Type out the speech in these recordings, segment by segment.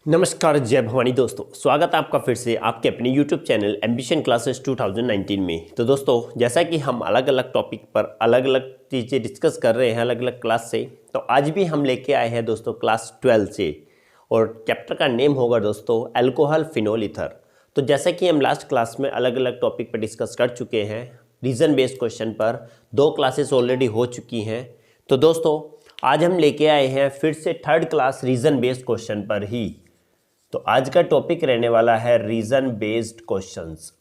नमस्कार, जय भवानी दोस्तों। स्वागत है आपका फिर से आपके अपने YouTube चैनल एम्बिशन क्लासेस 2019 में। तो दोस्तों, जैसा कि हम अलग अलग टॉपिक पर अलग अलग चीज़ें डिस्कस कर रहे हैं अलग अलग क्लास से, तो आज भी हम लेके आए हैं दोस्तों क्लास 12 से, और चैप्टर का नेम होगा दोस्तों अल्कोहल फिनोल ईथर। तो जैसा कि हम लास्ट क्लास में अलग अलग टॉपिक पर डिस्कस कर चुके हैं, रीज़न बेस्ड क्वेश्चन पर 2 क्लासेस ऑलरेडी हो चुकी हैं। तो दोस्तों आज हम लेके आए हैं फिर से third class reason based question पर ही। तो आज का टॉपिक रहने वाला है रीजन बेस्ड क्वेश्चंस।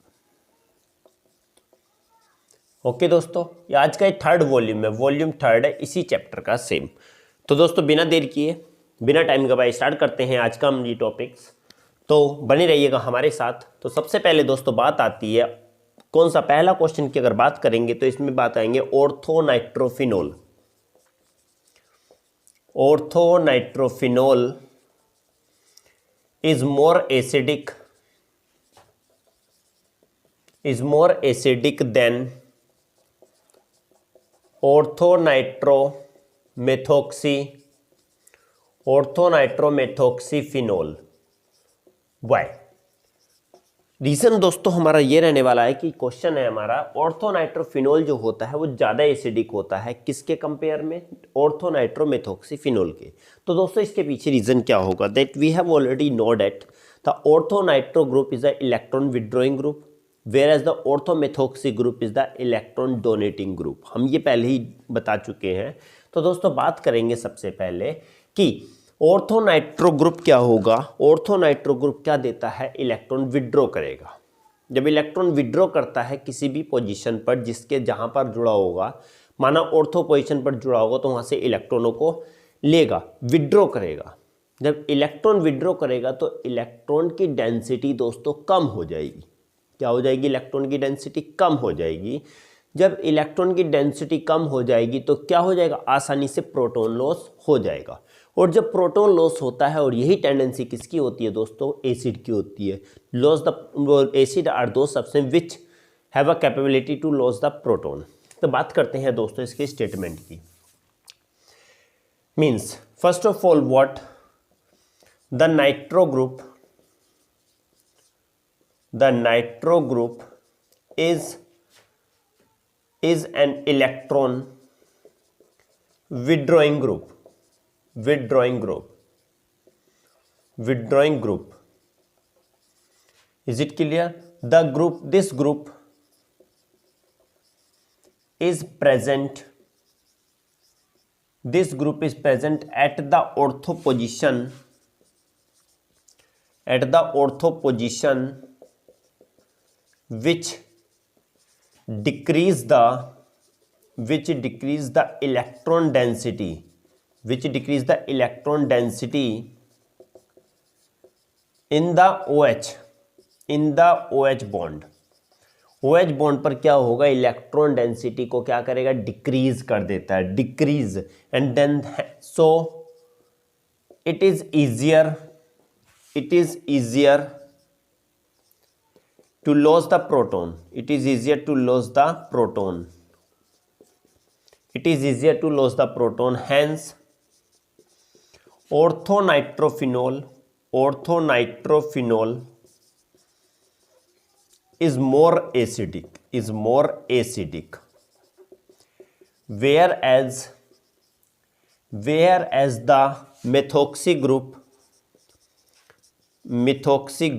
ओके दोस्तों, ये आज का थर्ड वॉल्यूम है, वॉल्यूम थर्ड है इसी चैप्टर का सेम। तो दोस्तों बिना देर किए बिना टाइम गवाए स्टार्ट करते हैं आज का हम ये टॉपिक्स। तो बने रहिएगा हमारे साथ। तो सबसे पहले दोस्तों बात आती है कौन सा, पहला क्वेश्चन की अगर बात करेंगे तो इसमें बात आएंगे ऑर्थोनाइट्रोफिनोल। ऑर्थोनाइट्रोफिनोल is more acidic than orthonitromethoxyphenol. Why? Reason दोस्तों हमारा ये रहने वाला है कि क्वेश्चन है हमारा ऑर्थोनाइट्रोफिनोल जो होता है वो ज़्यादा एसिडिक होता है किसके कंपेयर में, ऑर्थोनाइट्रोमेथोक्सीफिनोल के। तो दोस्तों इसके पीछे रीज़न क्या होगा, that we have already know that the ortho nitro group is the electron withdrawing group whereas the ortho methoxy group is the electron donating group. हम ये पहले ही बता चुके हैं। तो दोस्तों बात करेंगे सबसे पहले कि ऑर्थोनाइट्रो ग्रुप क्या होगा। ऑर्थोनाइट्रो ग्रुप क्या देता है, इलेक्ट्रॉन विड्रॉ करेगा। जब इलेक्ट्रॉन विड्रॉ करता है किसी भी पोजीशन पर जिसके जहां पर जुड़ा होगा, माना ऑर्थो पोजीशन पर जुड़ा होगा, तो वहां से इलेक्ट्रॉनों को लेगा, विड्रॉ करेगा। जब इलेक्ट्रॉन विड्रॉ करेगा तो इलेक्ट्रॉन की डेंसिटी दोस्तों कम हो जाएगी। क्या हो जाएगी, इलेक्ट्रॉन की डेंसिटी कम हो जाएगी। जब इलेक्ट्रॉन की डेंसिटी कम हो जाएगी तो क्या हो जाएगा, आसानी से प्रोटॉन लॉस हो जाएगा। और जब प्रोटॉन लॉस होता है, और यही टेंडेंसी किसकी होती है दोस्तों, एसिड की होती है। Loss the acid are those substance which have a capability to lose the proton. तो बात करते हैं दोस्तों इसके स्टेटमेंट की। Means first of all what the nitro group is an electron withdrawing group. Is it clear? This group is present at the ortho position which decrease the electron density in the OH bond। OH bond पर क्या होगा, electron density को क्या करेगा, decrease कर देता है, decrease. And then so it is easier to lose the proton। Hence orthonitrophenol is more acidic, whereas the methoxy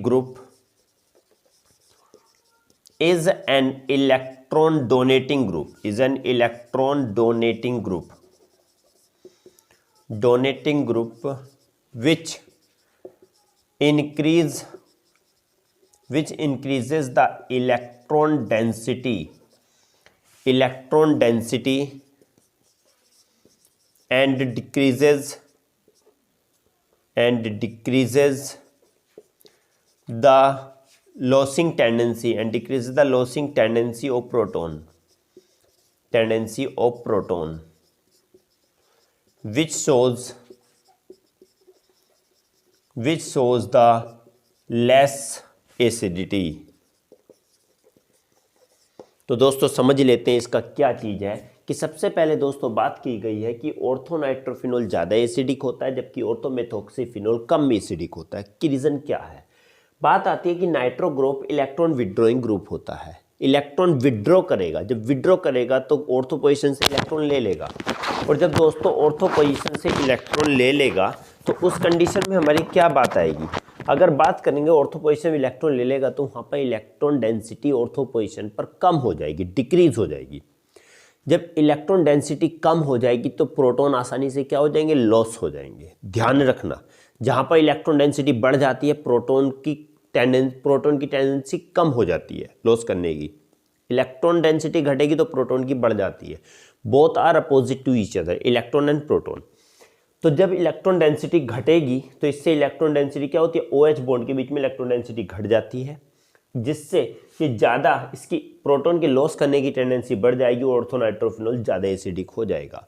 group is an electron donating group, which increases the electron density and decreases the losing tendency of proton, which shows the less acidity। तो दोस्तों समझ लेते हैं इसका क्या चीज़ है कि सबसे पहले दोस्तों बात की गई है कि ऑर्थोनाइट्रोफिनोल ज़्यादा एसिडिक होता है जबकि ऑर्थोमेथोक्सीफिनोल कम एसिडिक होता है। कि रीज़न क्या है? बात आती है कि nitro group electron withdrawing group होता है, इलेक्ट्रॉन विड्रॉ करेगा, जब विड्रॉ करेगा तो ऑर्थो पोजीशन से इलेक्ट्रॉन ले लेगा, और जब दोस्तों ऑर्थो पोजीशन से इलेक्ट्रॉन ले लेगा तो उस कंडीशन में हमारी क्या बात आएगी? अगर बात करेंगे ऑर्थो पोजीशन में इलेक्ट्रॉन ले लेगा तो वहाँ पर इलेक्ट्रॉन डेंसिटी ऑर्थो पोजीशन पर कम हो जाएगी, डिक्रीज हो जाएगी। जब इलेक्ट्रॉन डेंसिटी कम हो जाएगी तो प्रोटॉन आसानी से क्या हो जाएंगे? लॉस हो जाएंगे। ध्यान रखना, जहाँ पर इलेक्ट्रॉन डेंसिटी बढ़ जाती है प्रोटॉन की टेंडेंसी कम हो जाती है लॉस करने की। इलेक्ट्रॉन डेंसिटी घटेगी तो प्रोटॉन की बढ़ जाती है। Both are opposite to each other, electron and proton. तो जब इलेक्ट्रॉन डेंसिटी घटेगी तो इससे इलेक्ट्रॉन डेंसिटी क्या होती है? OH बॉन्ड के बीच में इलेक्ट्रॉन डेंसिटी घट जाती है, जिससे कि ज़्यादा इसकी प्रोटॉन के लॉस करने की टेंडेंसी बढ़ जाएगी और ऑर्थोनाइट्रोफिनोल ज़्यादा एसिडिक हो जाएगा।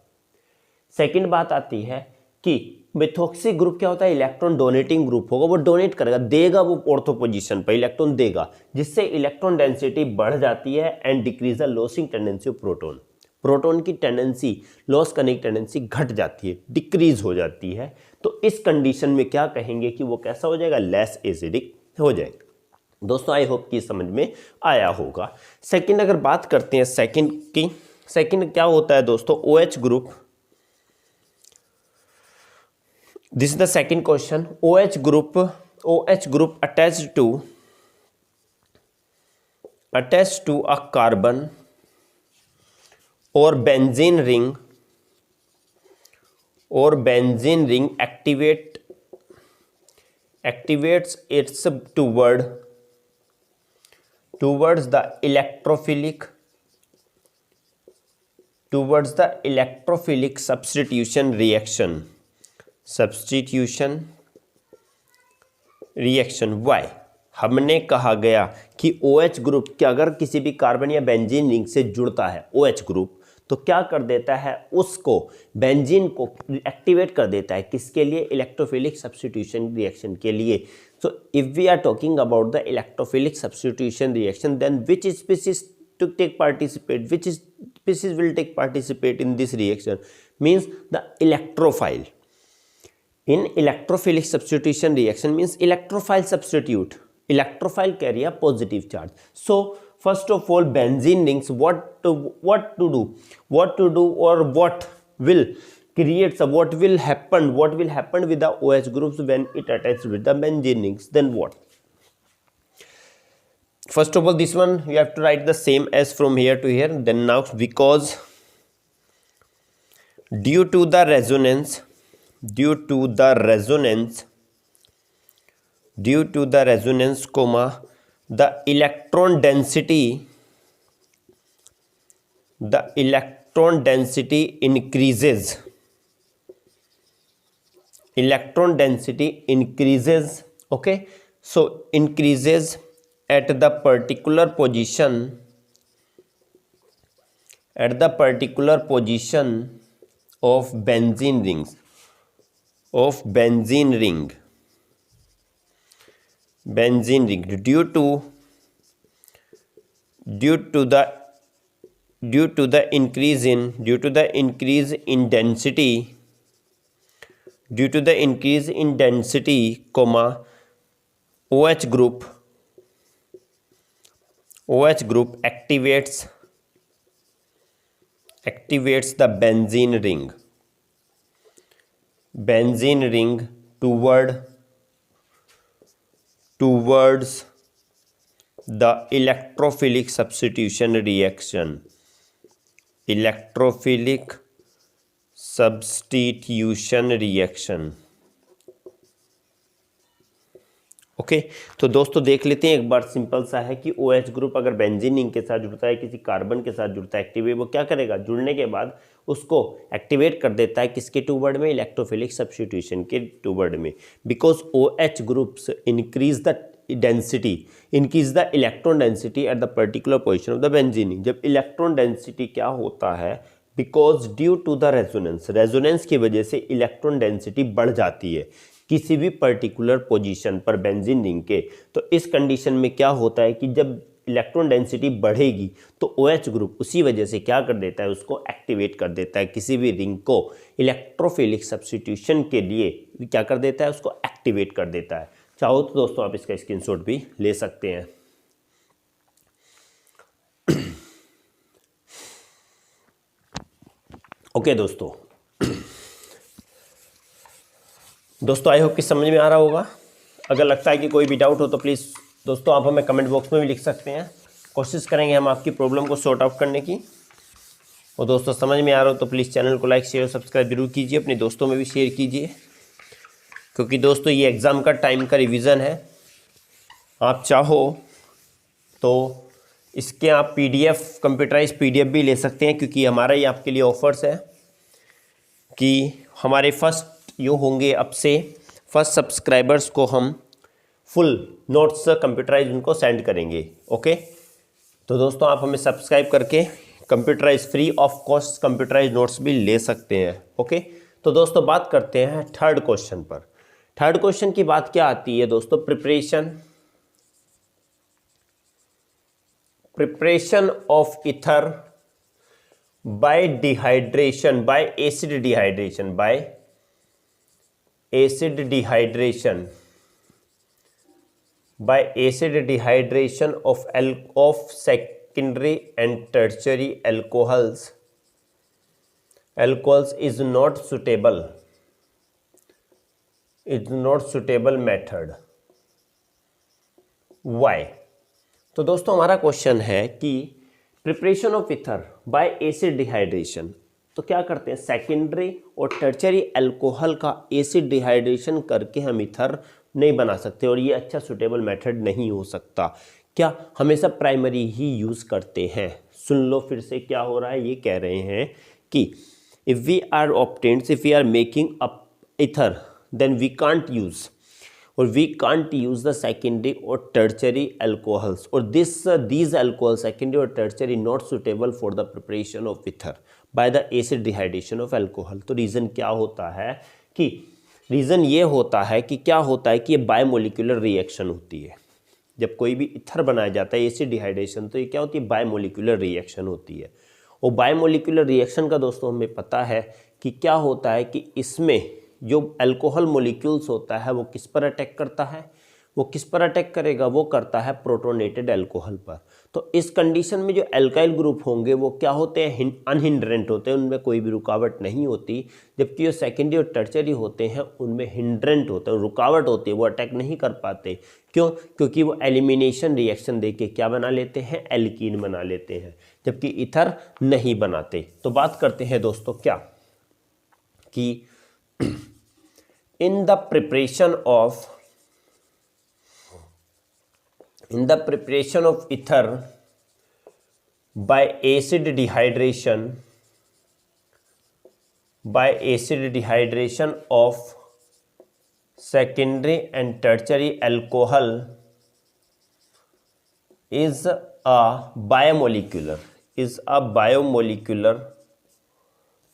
सेकंड बात आती है कि मेथोक्सी ग्रुप क्या होता है? इलेक्ट्रॉन डोनेटिंग ग्रुप होगा, वो डोनेट करेगा, देगा वो ऑर्थो पोजीशन पर इलेक्ट्रॉन देगा, जिससे इलेक्ट्रॉन डेंसिटी बढ़ जाती है and decrease the losing tendency of proton. Proton की टेंडेंसी लॉस करने की टेंडेंसी घट जाती है, डिक्रीज हो जाती है। तो इस कंडीशन में क्या कहेंगे कि वो कैसा हो जाएगा? लेस एसिडिक हो जाएगा। दोस्तों आई होप कि समझ में आया होगा। सेकंड अगर बात करते हैं सेकंड की, सेकंड क्या होता है दोस्तों? OH group. This is the second question. OH group attached to a carbon or benzene ring activates its towards the electrophilic substitution reaction. Why? हमने कहा गया कि OH ग्रुप कि अगर किसी भी कार्बन या बेंजीन रिंग से जुड़ता है OH ग्रुप तो क्या कर देता है? उसको बेंजीन को एक्टिवेट कर देता है, किसके लिए? इलेक्ट्रोफिलिक सब्स्टिट्यूशन रिएक्शन के लिए। So if we are talking about the electrophilic substitution reaction, then which species to take participate, which species will take participate in this reaction? Means the electrophile. In electrophilic substitution reaction means electrophile substitute. Electrophile carry a positive charge. So first of all, benzene rings, what to do or what will happen with the OH groups when it attaches with the benzene rings? Then what? First of all, this one you have to write the same as from here to here. Then now, because due to the resonance, comma, the electron density increases. Okay, so increases at the particular position of benzene rings, due to the increase in density, comma, OH group activates the benzene ring towards the electrophilic substitution reaction. Okay तो दोस्तों देख लेते हैं एक बार, simple सा है कि OH group अगर बेंजीन रिंग के साथ जुड़ता है, किसी कार्बन के साथ जुड़ता है एक्टिवेट, वो क्या करेगा? जुड़ने के बाद उसको एक्टिवेट कर देता है किसके टूवर्ड में? इलेक्ट्रोफिलिक सब्स्टिट्यूशन के टूवर्ड में। Because OH groups increase the electron density at the particular position of the benzene ring. जब इलेक्ट्रॉन डेंसिटी क्या होता है? Because due to the resonance की वजह से इलेक्ट्रॉन डेंसिटी बढ़ जाती है किसी भी पर्टिकुलर पोजीशन पर बेंजीन रिंग के। तो इस कंडीशन में क्या होता है कि जब इलेक्ट्रॉन डेंसिटी बढ़ेगी तो OH ग्रुप उसी वजह से क्या कर देता है, उसको एक्टिवेट कर देता है, किसी भी रिंग को इलेक्ट्रोफिलिक सब्स्टिट्यूशन के लिए क्या कर देता है, उसको एक्टिवेट कर देता है। चाहो तो दोस्तों आप इसका स्क्रीनशॉट भी ले सकते हैं। ओके दोस्तों आई होप कि समझ में आ रहा होगा। अगर लगता है कि कोई भी डाउट हो तो प्लीज़ दोस्तों आप हमें कमेंट बॉक्स में भी लिख सकते हैं, कोशिश करेंगे हम आपकी प्रॉब्लम को सॉर्ट आउट करने की। और दोस्तों समझ में आ रहा हो तो प्लीज़ चैनल को लाइक शेयर सब्सक्राइब जरूर कीजिए, अपने दोस्तों में भी शेयर कीजिए, क्योंकि दोस्तों ये एग्ज़ाम का टाइम का रिवीजन है। आप चाहो तो इसके आप PDF कंप्यूटराइज PDF भी ले सकते हैं, क्योंकि हमारा ये आपके लिए ऑफर्स है कि हमारे फर्स्ट जो होंगे अब से फर्स्ट सब्सक्राइबर्स को हम फुल नोट्स कंप्यूटराइज उनको सेंड करेंगे। ओके, तो दोस्तों आप हमें सब्सक्राइब करके computerize free of cost computerize notes भी ले सकते हैं। ओके, तो दोस्तों बात करते हैं थर्ड क्वेश्चन पर। थर्ड क्वेश्चन की बात क्या आती है दोस्तों, preparation of ether bye dehydration, bye acid dehydration, bye acid dehydration, bye acid dehydration of secondary and tertiary alcohols is not suitable method. Why? तो दोस्तों हमारा क्वेश्चन है कि preparation of ether bye acid dehydration, तो क्या करते हैं, secondary और टर्शियरी अल्कोहल का एसिड डिहाइड्रेशन करके हम ईथर नहीं बना सकते, और ये अच्छा सुटेबल मेथड नहीं हो सकता। क्या हमेशा प्राइमरी ही यूज़ करते हैं। सुन लो फिर से क्या हो रहा है, ये कह रहे हैं कि if we are making up ether then we can't use or we can't use the secondary or tertiary alcohols, or these alcohols secondary or tertiary not suitable for the preparation of ether by the acid dehydration of alcohol। तो reason क्या होता है कि reason ये होता है कि क्या होता है कि ये बायोमोलिकुलर रिएक्शन होती है। जब कोई भी ईथर बनाया जाता है एसिड डिहाइड्रेशन, तो ये क्या होती है, बायोमोलिकुलर रिएक्शन होती है। और बायोमोलिकुलर रिएक्शन का दोस्तों हमें पता है कि क्या होता है कि इसमें जो अल्कोहल मोलिक्यूल्स होता है वो किस पर अटैक करता है, वो किस पर अटैक करेगा, वो करता है प्रोटोनेटेड अल्कोहल पर। तो इस कंडीशन में जो अल्काइल ग्रुप होंगे वो क्या होते हैं, अनहिंड्रेंट होते हैं, उनमें कोई भी रुकावट नहीं होती। जबकि जो सेकेंडरी और टर्शियरी होते हैं उनमें हिंड्रेंट होते हैं, रुकावट होती है, वो अटैक नहीं कर पाते। क्यों? क्योंकि वो एलिमिनेशन रिएक्शन देके क्या बना लेते हैं, एल्कीन बना लेते हैं, जबकि ईथर नहीं बनाते। तो बात करते हैं दोस्तों क्या कि in the preparation of ether by acid dehydration of secondary and tertiary alcohol is a biomolecular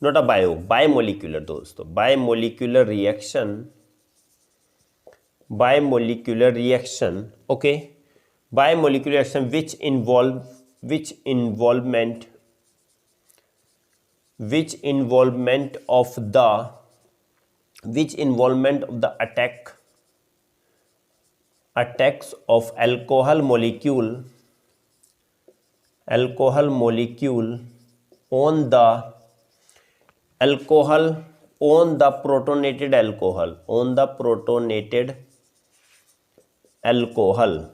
not a biomolecular दोस्तों, biomolecular reaction, okay, biomolecular reaction which involvement of the attacks of alcohol molecule on the protonated alcohol,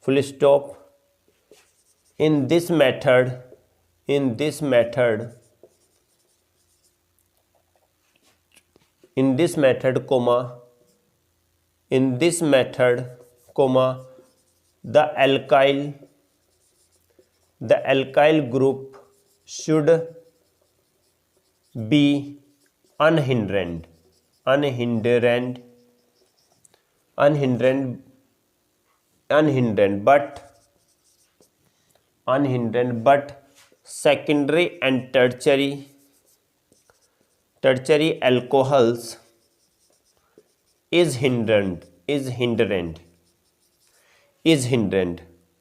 full stop। in this method the alkyl group should be unhindered but secondary and tertiary alcohols is hindered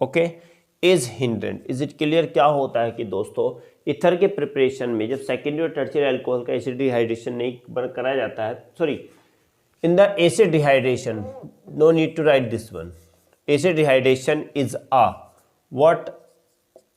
okay, is hindered, is it clear? क्या होता है कि दोस्तों ether के preparation में जब secondary और tertiary alcohol का एसिड डिहाइड्रेशन नहीं कराया जाता है, sorry, in the acid dehydration, no need to write this one. Acid dehydration is a what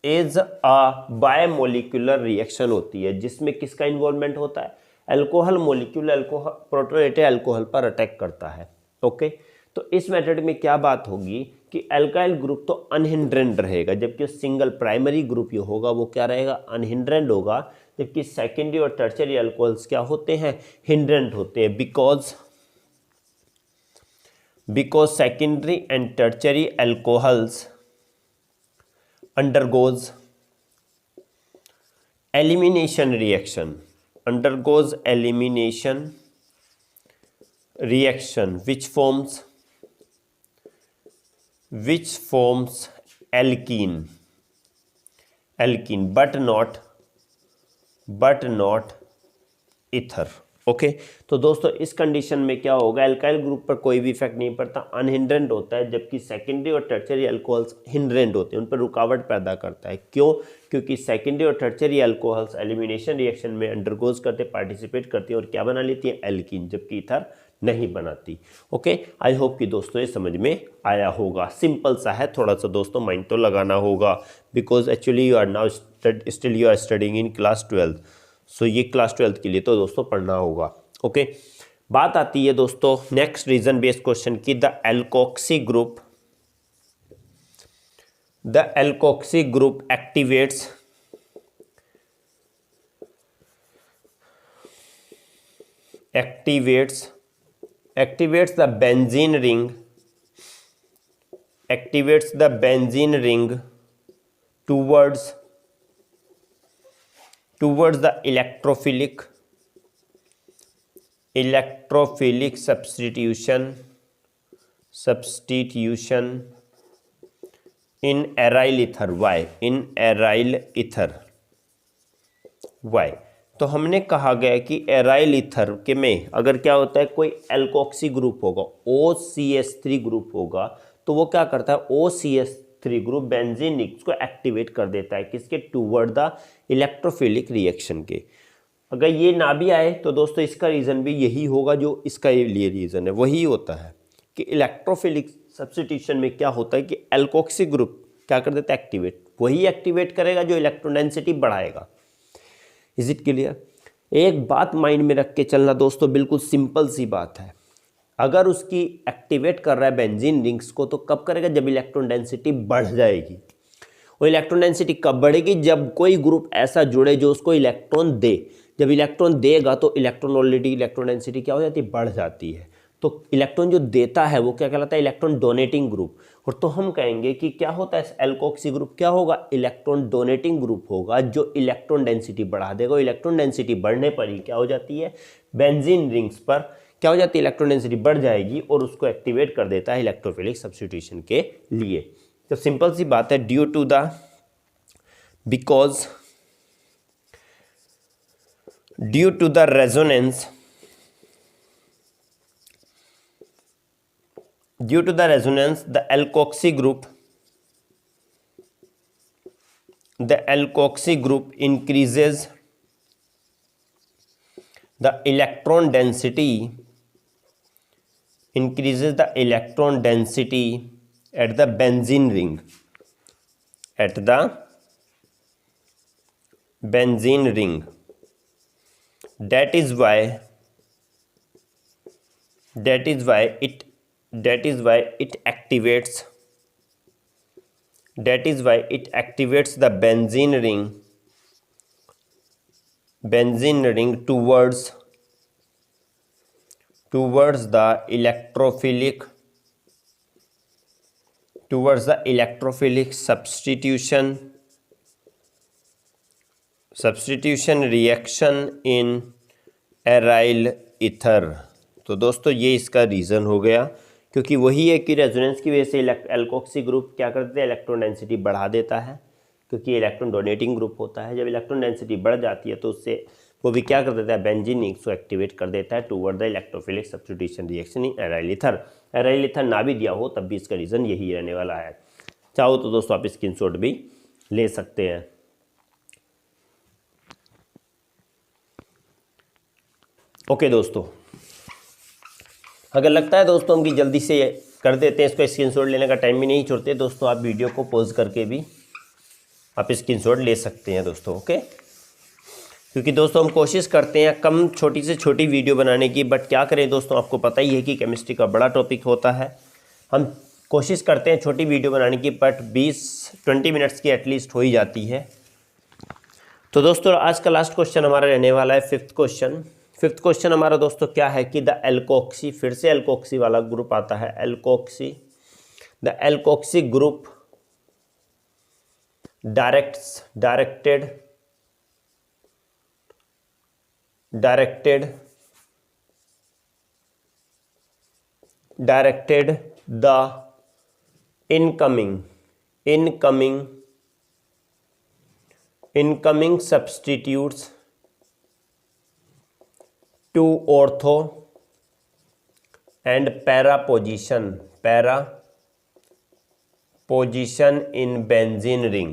is a biomolecular reaction होती है जिसमें किसका इन्वॉल्वमेंट होता है? Alcohol molecule alcohol protonated alcohol पर अटैक करता है। ओके, तो इस मेथड में क्या बात होगी कि अल्काइल ग्रुप तो अनहिंड्रेंड रहेगा, जबकि सिंगल प्राइमरी ग्रुप जो होगा वो क्या रहेगा? अनहिंड्रेंड होगा, जबकि सेकेंडरी और टर्शियरी अल्कोहल्स क्या होते हैं? हिंड्रेंड होते हैं, because secondary and tertiary alcohols undergoes elimination reaction which forms alkene but not ether। Okay, तो दोस्तों इस कंडीशन में क्या होगा? अल्काइल ग्रुप पर कोई भी इफेक्ट नहीं पड़ता, अनहिंड्रेंड होता है, जबकि सेकेंडरी और टर्शियरी अल्कोहल्स हिंड्रेंड होते हैं, उन पर रुकावट पैदा करता है। क्यों? क्योंकि सेकेंडरी और टर्शियरी अल्कोहल्स एलिमिनेशन रिएक्शन में अंडरगोज करते, पार्टिसिपेट करती हैं और क्या बना लेती हैं? एल्कीन, जबकि ईथर नहीं बनाती। ओके, आई होप कि दोस्तों ये समझ में आया होगा। सिंपल सा है, थोड़ा सा दोस्तों माइंड तो लगाना होगा, because actually you are now still you are studying in class 12। So ये क्लास 12 के लिए तो दोस्तों पढ़ना होगा। ओके, बात आती है दोस्तों नेक्स्ट रीजन बेस्ड क्वेश्चन की। The alkoxy group activates the benzene ring towards the electrophilic substitution in aryl ether। Why? तो हमने कहा गया कि एराइल ईथर के में अगर क्या होता है, कोई एल्कोक्सी ग्रुप होगा, OCH3 ग्रुप होगा, तो वो क्या करता है? OCH3 ग्रुप बेंजीन रिंग्स को एक्टिवेट कर देता है, किसके? टूवर्ड द इलेक्ट्रोफिलिक रिएक्शन के। अगर ये ना भी आए तो दोस्तों इसका रीज़न भी यही होगा, जो इसका लिए रीज़न है वही होता है कि इलेक्ट्रोफिलिक सब्स्टिट्यूशन में क्या होता है कि एल्कोक्सी ग्रुप क्या कर देता है? एक्टिवेट, वही एक्टिवेट करेगा जो इलेक्ट्रॉन डेंसिटी बढ़ाएगा। Is it clear? एक बात माइंड में रख के चलना दोस्तों, बिल्कुल सिंपल सी बात है। अगर उसकी एक्टिवेट कर रहा है बेंजीन रिंग्स को, तो कब करेगा? जब इलेक्ट्रॉन डेंसिटी बढ़ जाएगी। और इलेक्ट्रॉन डेंसिटी कब बढ़ेगी? जब कोई ग्रुप ऐसा जुड़े जो उसको इलेक्ट्रॉन दे। जब इलेक्ट्रॉन देगा तो ऑलरेडी इलेक्ट्रॉन डेंसिटी क्या हो जाती है? बढ़ जाती है। तो इलेक्ट्रॉन जो देता है वो क्या कहलाता है? Electron donating group. और तो हम कहेंगे कि क्या होता है? एल्कोक्सी ग्रुप क्या होगा? इलेक्ट्रॉन डोनेटिंग ग्रुप होगा, जो इलेक्ट्रॉन डेंसिटी बढ़ा देगा। इलेक्ट्रॉन डेंसिटी बढ़ने पर ही क्या हो जाती है? बेंजीन रिंग्स पर क्या हो जाती है? इलेक्ट्रॉन डेंसिटी बढ़ जाएगी और उसको एक्टिवेट कर देता है इलेक्ट्रोफिलिक सब्स्टिट्यूशन के लिए। तो सिंपल सी बात है, due to the resonance the alkoxy group increases the electron density at the benzene ring, that is why it activates the benzene ring towards the electrophilic substitution reaction in aryl ether. तो दोस्तों ये इसका reason हो गया, क्योंकि वही है कि रेजोनेंस की वजह से एल्कोक्सी ग्रुप क्या करते हैं? इलेक्ट्रॉन डेंसिटी बढ़ा देता है, क्योंकि इलेक्ट्रॉन डोनेटिंग ग्रुप होता है। जब इलेक्ट्रॉन डेंसिटी बढ़ जाती है तो उससे वो भी क्या कर देता है? बेंजीन रिंग्स को एक्टिवेट कर देता है toward the electrophilic substitution reaction in aryl ether. Aryl ether ना भी दिया हो तब भी इसका रीज़न यही रहने वाला है। चाहो तो दोस्तों आप स्क्रीनशॉट भी ले सकते हैं। ओके दोस्तों, अगर लगता है दोस्तों हम कि जल्दी से कर देते हैं इसको, स्क्रीनशॉट लेने का टाइम भी नहीं छोड़ते दोस्तों, आप वीडियो को पॉज करके भी आप स्क्रीनशॉट ले सकते हैं दोस्तों। ओके, क्योंकि दोस्तों हम कोशिश करते हैं कम छोटी से छोटी वीडियो बनाने की, बट क्या करें दोस्तों, आपको पता ही है कि केमिस्ट्री का बड़ा टॉपिक होता है। हम कोशिश करते हैं छोटी वीडियो बनाने की, बट 20-20 मिनट्स की एटलीस्ट हो ही जाती है। तो दोस्तों आज का लास्ट क्वेश्चन हमारा रहने वाला है फिफ्थ क्वेश्चन। फिफ्थ क्वेश्चन हमारा दोस्तों क्या है कि द एल्कोक्सी, फिर से एल्कोक्सी वाला ग्रुप आता है, alkoxy, the alkoxy group directed the incoming substitutes to ortho and para position in benzene ring,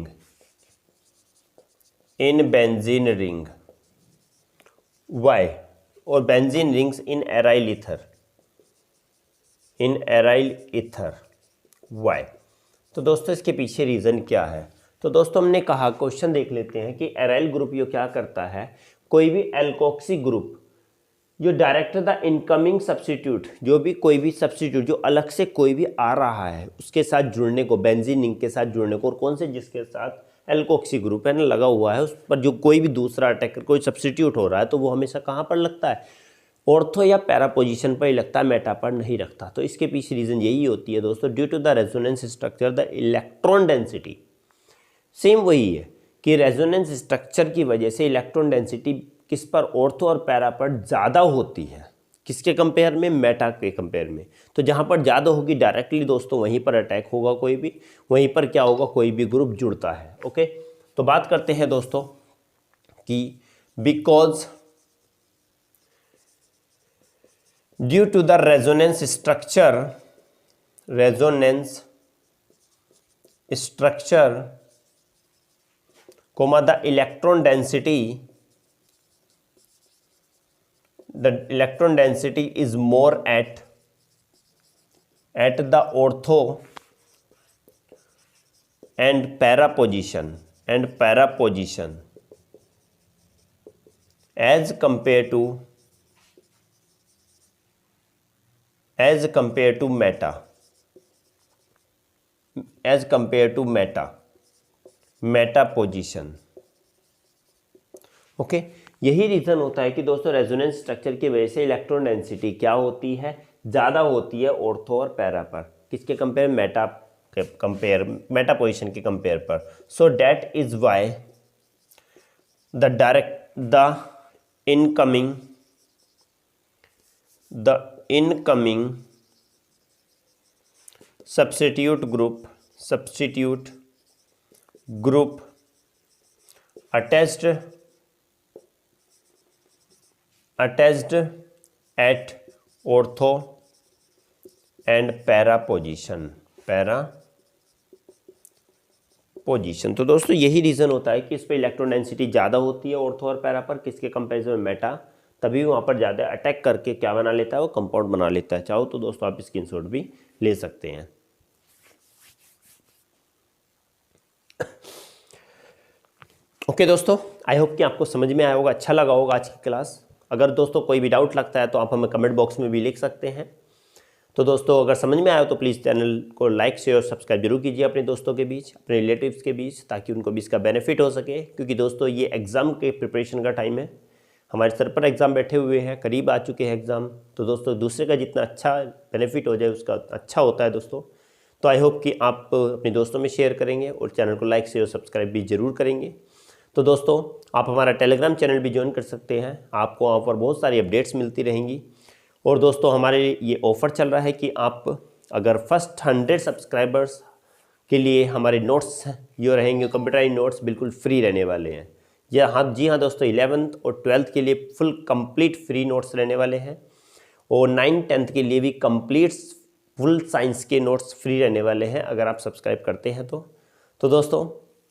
why, और benzene rings in aryl ether, why. तो दोस्तों इसके पीछे रीज़न क्या है? तो दोस्तों हमने कहा, क्वेश्चन देख लेते हैं कि एराइल ग्रुप ये क्या करता है, कोई भी एल्कोक्सी ग्रुप जो डायरेक्ट द इनकमिंग सब्स्टिट्यूट, जो भी कोई भी सब्स्टिट्यूट जो अलग से कोई भी आ रहा है उसके साथ जुड़ने को, बेंजीन रिंग के साथ जुड़ने को, और कौन से, जिसके साथ एल्कोक्सी ग्रुप है ना लगा हुआ है, उस पर जो कोई भी दूसरा अटैकर कोई सब्स्टिट्यूट हो रहा है, तो वो हमेशा कहाँ पर लगता है, ऑर्थो या पैरा पोजीशन पर ही लगता है, मेटा पर नहीं रखता। तो इसके पीछे रीज़न यही होती है दोस्तों, due to the resonance structure the electron density, same वही है कि रेजोनेंस स्ट्रक्चर की वजह से इलेक्ट्रॉन डेंसिटी किस पर, ऑर्थो और पैरा पर ज़्यादा होती है, किसके कंपेयर में, मेटा के कंपेयर में। तो जहाँ पर ज़्यादा होगी डायरेक्टली दोस्तों वहीं पर अटैक होगा कोई भी, वहीं पर क्या होगा, कोई भी ग्रुप जुड़ता है। ओके, तो बात करते हैं दोस्तों कि because due to the resonance structure comma the electron density is more at the ortho and para position as compared to Meta position. Okay, यही रीज़न होता है कि दोस्तों रेजोनेंस स्ट्रक्चर की वजह से इलेक्ट्रॉन डेंसिटी क्या होती है, ज़्यादा होती है ऑर्थो और पैरा पर, किसके कंपेयर, मेटा पोजीशन के कंपेयर पर। So that is why the incoming substitute group attached at ortho and para position। तो दोस्तों यही रीज़न होता है कि इस पर इलेक्ट्रॉन डेंसिटी ज़्यादा होती है ऑर्थो और पैरा पर, किसके कंपेरिजन में, मेटा, तभी वहाँ पर ज़्यादा अटैक करके क्या बना लेता है, वो कंपाउंड बना लेता है। चाहो तो दोस्तों आप स्क्रीनशॉट भी ले सकते हैं। ओके दोस्तों, आई होप कि आपको समझ में आया होगा, अच्छा लगा होगा आज की क्लास। अगर दोस्तों कोई भी डाउट लगता है तो आप हमें कमेंट बॉक्स में भी लिख सकते हैं। तो दोस्तों अगर समझ में आया तो प्लीज़ चैनल को लाइक शेयर और सब्सक्राइब जरूर कीजिए अपने दोस्तों के बीच, अपने रिलेटिव्स के बीच, ताकि उनको भी इसका बेनिफिट हो सके। क्योंकि दोस्तों ये एग्ज़ाम के प्रिपरेशन का टाइम है, हमारे सर पर एग्ज़ाम बैठे हुए हैं, करीब आ चुके हैं एग्ज़ाम। तो दोस्तों दूसरे का जितना अच्छा बेनिफिट हो जाए उसका अच्छा होता है दोस्तों। तो आई होप कि आप अपने दोस्तों में शेयर करेंगे और चैनल को लाइक शेयर और सब्सक्राइब भी जरूर करेंगे। तो दोस्तों आप हमारा टेलीग्राम चैनल भी ज्वाइन कर सकते हैं, आपको वहाँ पर बहुत सारी अपडेट्स मिलती रहेंगी। और दोस्तों हमारे ये ऑफ़र चल रहा है कि आप अगर फर्स्ट 100 सब्सक्राइबर्स के लिए हमारे नोट्स जो रहेंगे, कंप्यूटराइज्ड नोट्स बिल्कुल फ्री रहने वाले हैं। जी हाँ दोस्तों, 11th और 12th के लिए फुल कंप्लीट फ्री नोट्स रहने वाले हैं, और 9th 10th के लिए भी कंप्लीट फुल साइंस के नोट्स फ्री रहने वाले हैं अगर आप सब्सक्राइब करते हैं तो दोस्तों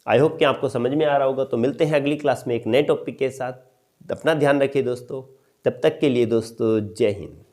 आई होप कि आपको समझ में आ रहा होगा। तो मिलते हैं अगली क्लास में एक नए टॉपिक के साथ। अपना ध्यान रखिए दोस्तों, तब तक के लिए दोस्तों जय हिंद।